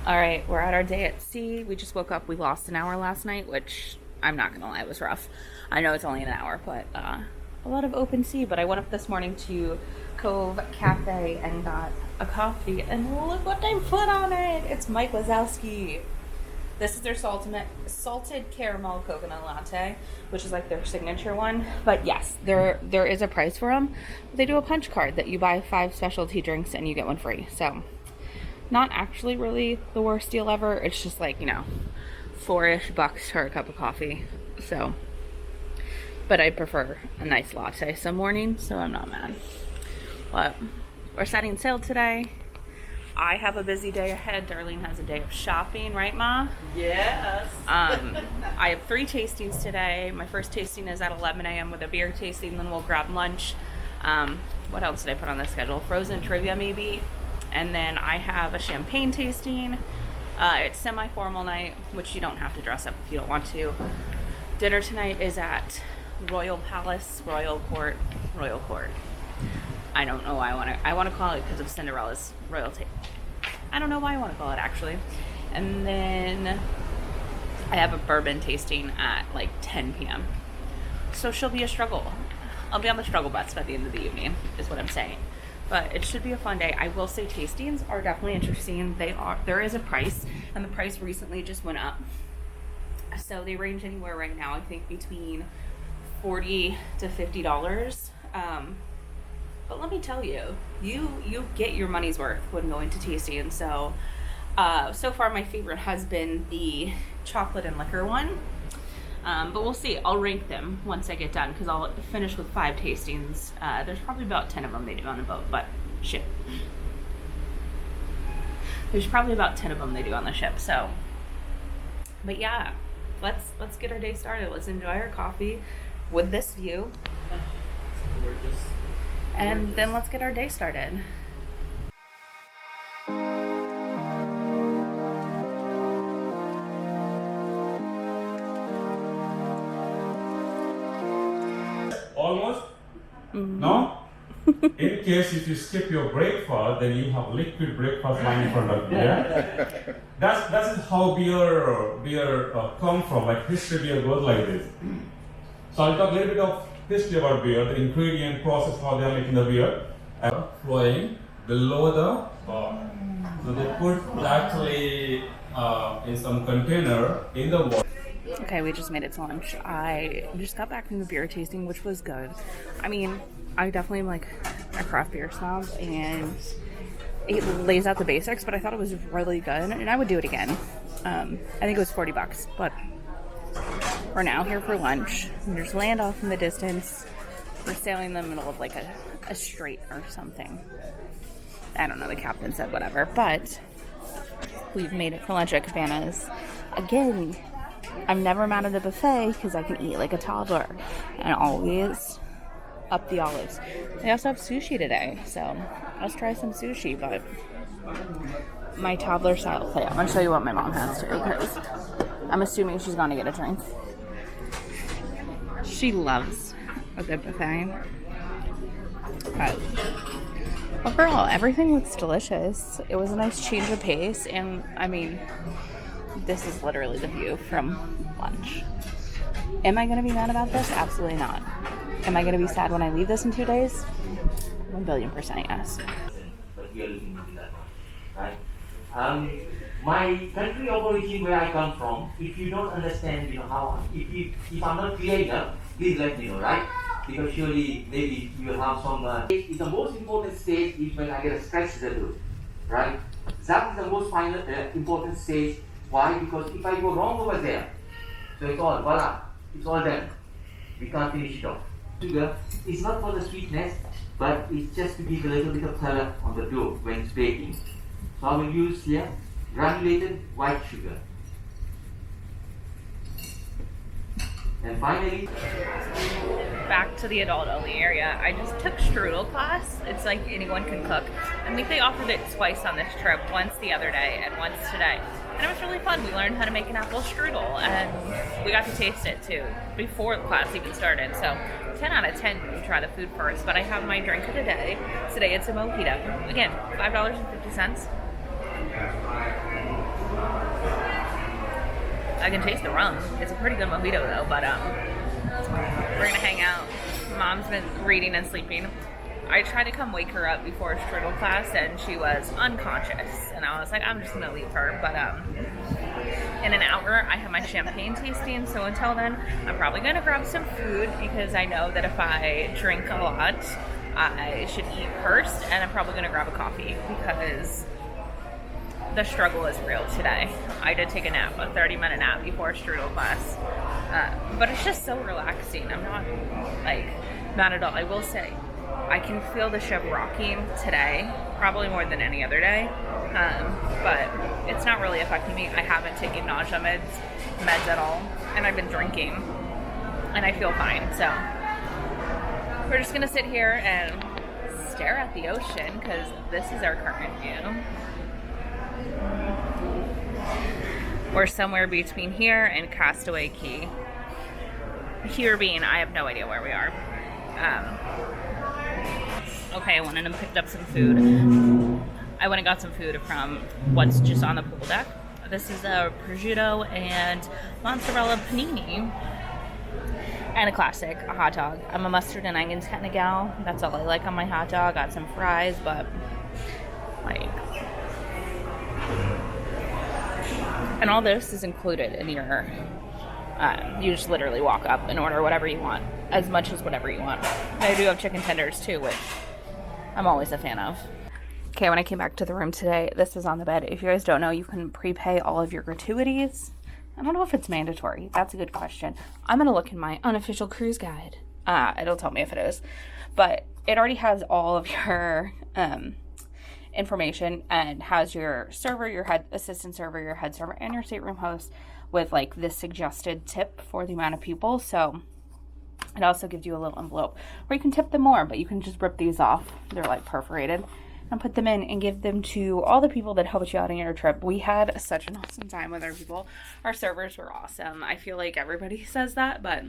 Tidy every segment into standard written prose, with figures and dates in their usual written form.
All right, we're at our day at sea. We just woke up. We lost an hour last night, which I'm not gonna lie, it was rough. I know it's only an hour, but a lot of open sea. But I went up this morning to Cove Cafe and got a coffee, and look what they put on it. It's Mike Wazowski. This is their salted caramel coconut latte, which is like their signature one. But yes, there is a price for them. They do a punch card that you buy 5 specialty drinks and you get one free. So not actually really the worst deal ever. It's just like, you know, $4-ish for a cup of coffee. So, but I prefer a nice latte some mornings, so I'm not mad. But we're setting sail today. I have a busy day ahead. Darlene has a day of shopping, right, Ma? Yes. I have 3 tastings today. My first tasting is at 11 a.m. with a beer tasting. Then we'll grab lunch. What else did I put on the schedule? Frozen trivia, maybe. And then I have a champagne tasting. It's semi-formal night, which you don't have to dress up if you don't want to. Dinner tonight is at Royal Palace, Royal Court. I don't know why I want to call it because of Cinderella's royalty. I don't know why I want to call it, actually. And then I have a bourbon tasting at like 10 p.m. So she'll be a struggle. I'll be on the struggle bus by the end of the evening, is what I'm saying. But it should be a fun day. I will say tastings are definitely interesting. There is a price, and the price recently just went up. So they range anywhere right now, I think, between $40 to $50. But let me tell you, you get your money's worth when going to tasting. So far my favorite has been the chocolate and liquor one. But we'll see. I'll rank them once I get done because I'll finish with 5 tastings. There's probably about 10 of them they do on the boat, but shit. There's probably about 10 of them they do on the ship. So, but yeah, let's get our day started. Let's enjoy our coffee with this view, and then let's get our day started. Almost? No? In case if you skip your breakfast, then you have liquid breakfast lying in front of you. Yeah? That is how beer come from. Like history beer goes like this. So I'll talk a little bit of history about beer, the ingredient process, how they are making the beer, and flowing below the bar. So they put actually in some container in the water. Okay, we just made it to lunch. I just got back from the beer tasting, which was good. I mean, I definitely am like a craft beer snob, and it lays out the basics, but I thought it was really good, and I would do it again. I think it was $40, but we're now here for lunch. There's land off in the distance. We're sailing in the middle of like a strait or something. I don't know, the captain said whatever, but we've made it for lunch at Cabanas. Again, I'm never mad at a buffet because I can eat like a toddler and always up the olives. They also have sushi today, so let's try some sushi, but my toddler style plate. I'm going to show you what my mom has too because I'm assuming she's going to get a drink. She loves a good buffet. But overall, everything looks delicious. It was a nice change of pace, and I mean, this is literally the view from lunch. Am I going to be mad about this? Absolutely not. Am I going to be sad when I leave this in 2 days? 1,000,000,000% yes. But we are looking into that one, right? My country of origin, where I come from, if you don't understand, how, if I'm not clear enough, please let me know, right? Because surely maybe you will have some. It's the most important stage is when I get a scratch the root, right? That is the most final important stage. Why? Because if I go wrong over there, so it's all, voila, it's all done. We can't finish it off. Sugar is not for the sweetness, but it's just to give a little bit of color on the dough when it's baking. So I will use here granulated white sugar. And finally, back to the adult only area. I just took Strudel class. It's like anyone can cook. I think they offered it twice on this trip, once the other day and once today. And it was really fun. We learned how to make an apple strudel, and we got to taste it too before the class even started. So 10 out of 10 when you try the food first. But I have my drink of the day. Today it's a mojito. Again, $5.50. I can taste the rum. It's a pretty good mojito though, but we're gonna hang out. Mom's been reading and sleeping. I tried to come wake her up before Strudel class and she was unconscious. And I was like, I'm just gonna leave her. But in an hour, I have my champagne tasting. So until then, I'm probably gonna grab some food because I know that if I drink a lot, I should eat first. And I'm probably gonna grab a coffee because the struggle is real today. I did take a nap, a 30-minute nap before Strudel class. But it's just so relaxing. I'm not like mad at all. I will say, I can feel the ship rocking today, probably more than any other day, but it's not really affecting me. I haven't taken nausea meds at all, and I've been drinking, and I feel fine. So we're just gonna sit here and stare at the ocean because this is our current view. We're somewhere between here and Castaway Key. Here being, I have no idea where we are. Okay, I went in and picked up some food. I went and got some food from what's just on the pool deck. This is a prosciutto and mozzarella panini. And a classic, a hot dog. I'm a mustard and onions kind of gal. That's all I like on my hot dog. Got some fries, but like... And all this is included in your... you just literally walk up and order whatever you want. As much as whatever you want. I do have chicken tenders too, which I'm always a fan of. Okay, when I came back to the room today, this was on the bed. If you guys don't know, you can prepay all of your gratuities. I don't know if it's mandatory. That's a good question. I'm going to look in my unofficial cruise guide. It'll tell me if it is. But it already has all of your information and has your server, your head assistant server, your head server, and your stateroom host with like this suggested tip for the amount of people. So it also gives you a little envelope where you can tip them more, but you can just rip these off. They're like perforated and put them in and give them to all the people that helped you out on your trip. We had such an awesome time with our people. Our servers were awesome. I feel like everybody says that, but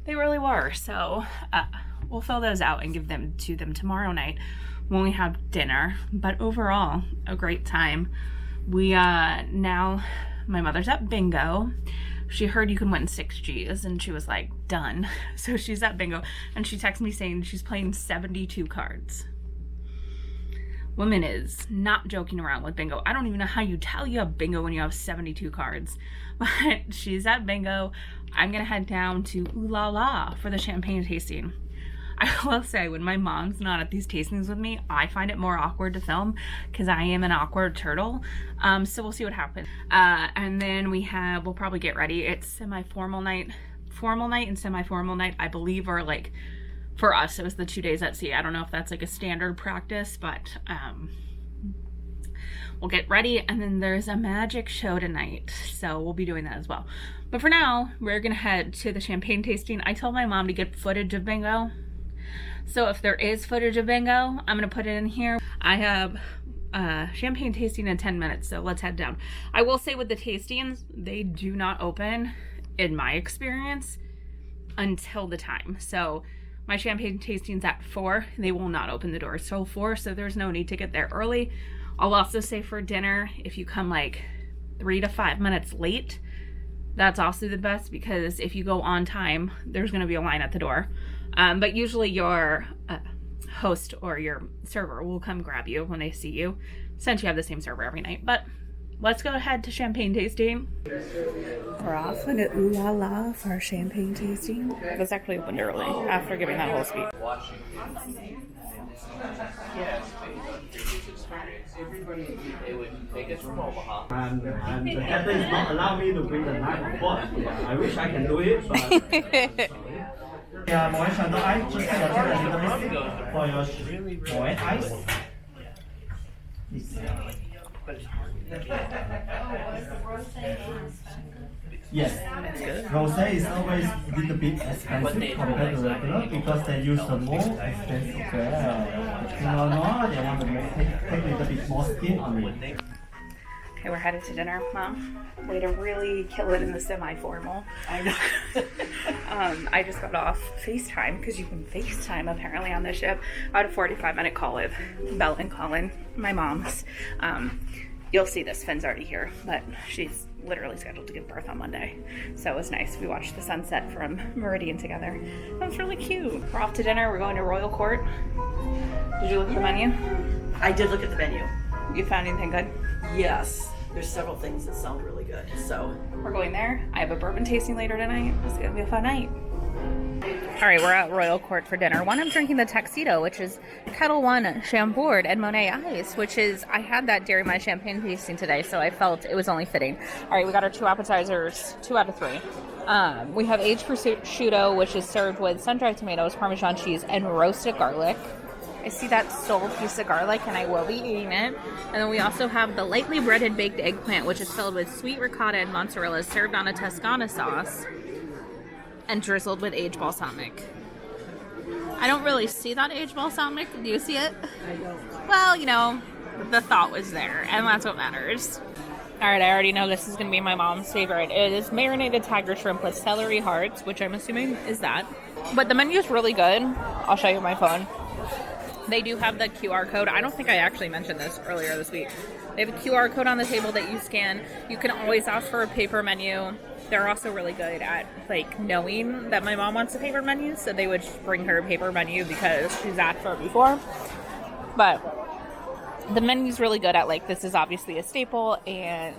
they really were. So we'll fill those out and give them to them tomorrow night when we have dinner. But overall, a great time. We now, my mother's at bingo. She heard you can win 6 Gs and she was like, done. So she's at bingo and she texted me saying she's playing 72 cards. Woman is not joking around with bingo. I don't even know how you tell you have bingo when you have 72 cards. But she's at bingo. I'm gonna head down to Ooh La La for the champagne tasting. I will say, when my mom's not at these tastings with me, I find it more awkward to film because I am an awkward turtle. So we'll see what happens. And then we'll probably get ready. It's semi-formal night. Formal night and semi-formal night, I believe, are like, for us, it was the 2 days at sea. I don't know if that's like a standard practice, but we'll get ready. And then there's a magic show tonight. So we'll be doing that as well. But for now, we're gonna head to the champagne tasting. I told my mom to get footage of bingo. So if there is footage of bingo, I'm gonna put it in here. I have champagne tasting in 10 minutes, so let's head down. I will say with the tastings, they do not open, in my experience, until the time. So my champagne tasting's at 4. They will not open the doors till 4, so there's no need to get there early. I'll also say for dinner, if you come like 3 to 5 minutes late, that's also the best because if you go on time, there's gonna be a line at the door. But usually your host or your server will come grab you when they see you, since you have the same server every night. But let's go ahead to champagne tasting. We're off into Ooh La La for our champagne tasting. This actually opened early after giving that whole speech. Everybody, they would take us from Omaha. And the captain is not allow me to bring the knife on board. I wish I can do it, but... Yeah, Moet Chandon ice, just take a little bit for your Moet ice. Yes, rosé is always a little bit expensive compared to regular because they use the more expensive Pinot Noir. They want to take a little bit more skin on it. Okay, we're headed to dinner, Mom. Way to really kill it in the semi-formal. I know. I just got off FaceTime because you can FaceTime apparently on the ship. I had a 45-minute call with Belle and Colin, my moms. You'll see this. Finn's already here, but she's literally scheduled to give birth on Monday. So it was nice. We watched the sunset from Meridian together. That was really cute. We're off to dinner. We're going to Royal Court. Did you look at the menu? I did look at the menu. You found anything good? Yes. There's several things that sound really good. So We're going there. I have a bourbon tasting later tonight. It's going to be a fun night. All right, we're at Royal Court for dinner. One, I'm drinking the Tuxedo, which is Kettle One Chambord and Monet Ice, which is, I had that during my champagne tasting today, so I felt it was only fitting. All right, we got our 2 appetizers, 2 out of 3. We have aged prosciutto, which is served with sun-dried tomatoes, Parmesan cheese, and roasted garlic. I see that sole piece of garlic, and I will be eating it. And then we also have the lightly breaded baked eggplant, which is filled with sweet ricotta and mozzarella, served on a Toscana sauce, and drizzled with aged balsamic. I don't really see that aged balsamic. Do you see it? I don't. Well, you know, the thought was there, and that's what matters. All right, I already know this is going to be my mom's favorite. It is marinated tiger shrimp with celery hearts, which I'm assuming is that. But the menu is really good. I'll show you my phone. They do have the QR code. I don't think I actually mentioned this earlier this week. They have a QR code on the table that you scan. You can always ask for a paper menu. They're also really good at, like, knowing that my mom wants a paper menu, so they would bring her a paper menu because she's asked for it before. But the menu's really good at, like, this is obviously a staple, and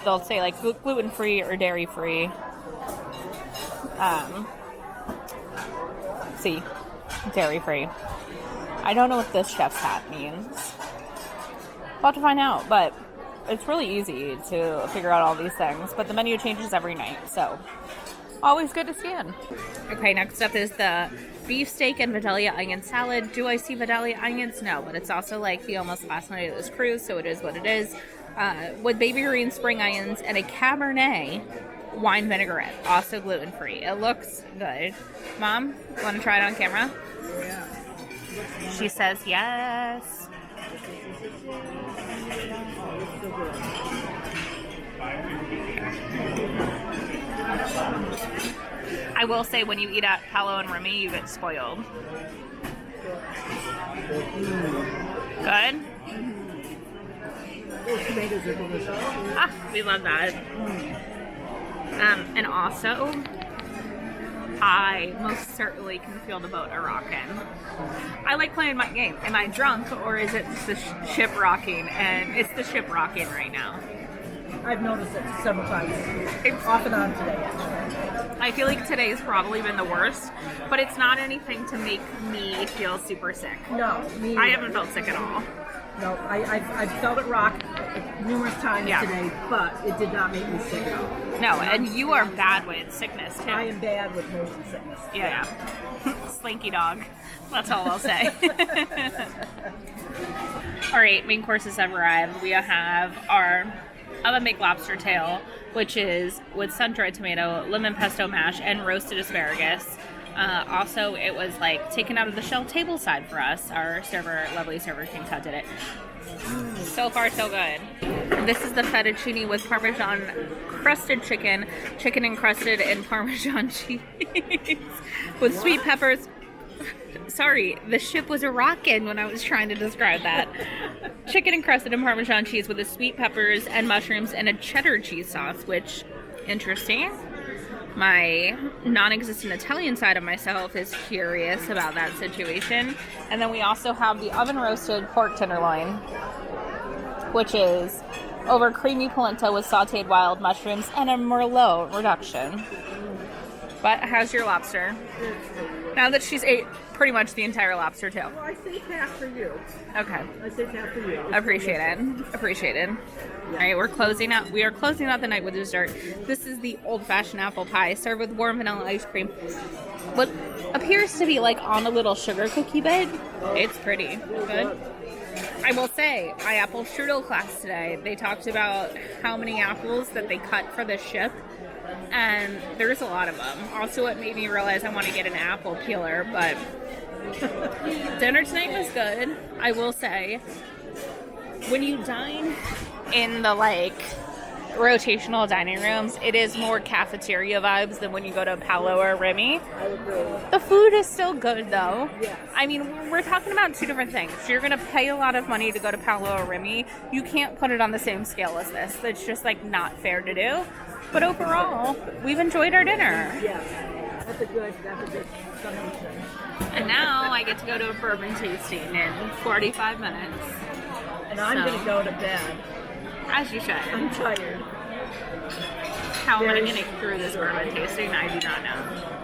they'll say, like, gluten-free or dairy-free. See, dairy-free. I don't know what this chef's hat means. We'll have to find out, but it's really easy to figure out all these things. But the menu changes every night, so always good to scan. Okay, next up is the beefsteak and Vidalia onion salad. Do I see Vidalia onions? No, but it's also like the almost last night of this cruise, so it is what it is. With baby green spring onions and a Cabernet wine vinaigrette, also gluten-free. It looks good. Mom, want to try it on camera? Yeah. She says yes. I will say, when you eat at Palo and Remy, you get spoiled. Good? Those tomatoes are delicious. Ah, we love that. And also, I most certainly can feel the boat a-rockin'. I like playing my game. Am I drunk, or is it the ship rocking? And it's the ship rocking right now. I've noticed it several times. Off and on today, actually. I feel like today's probably been the worst, but it's not anything to make me feel super sick. No, me I either. haven't felt sick at all. No, I've felt it rock numerous times Yeah. today, but it did not make me sick at all. No, and you are bad with sickness, too. I am bad with motion sickness. Yeah. Slinky dog. That's all I'll say. All right, main courses have arrived. We have our oven baked lobster tail, which is with sun-dried tomato, lemon pesto mash, and roasted asparagus. Also, it was like taken out of the shell table side for us. Our server, lovely server King Tut, did it. So far, so good. This is the fettuccine with Parmesan crusted chicken encrusted in Parmesan cheese with sweet peppers. Sorry, the ship was a-rockin' when I was trying to describe that. Chicken encrusted in Parmesan cheese with the sweet peppers and mushrooms and a cheddar cheese sauce, which, interesting. My non-existent Italian side of myself is curious about that situation. And then we also have the oven-roasted pork tenderloin, which is over creamy polenta with sauteed wild mushrooms and a Merlot reduction. But how's your lobster? Now that she's ate pretty much the entire lobster tail. Well, I saved half for you. Okay. I saved half for you. Appreciated. All right, we are closing out the night with dessert. This is the old-fashioned apple pie served with warm vanilla ice cream. What appears to be like on a little sugar cookie bed. It's pretty good. I will say, I apple strudel class today. They talked about how many apples that they cut for the ship, and there's a lot of them. Also, it made me realize I want to get an apple peeler, but dinner tonight was good. I will say, when you dine in the, like, rotational dining rooms, it is more cafeteria vibes than when you go to Palo or Remy. I agree. The food is still good though. Yes. I mean, we're talking about two different things. You're going to pay a lot of money to go to Palo or Remy. You can't put it on the same scale as this. It's just like not fair to do. But overall, we've enjoyed our dinner. Yes. That's a good summation. And now I get to go to a bourbon tasting in 45 minutes. And I'm So- going to go to bed. As you should. I'm tired. How am I Very- going to get through this bourbon tasting? I do not know.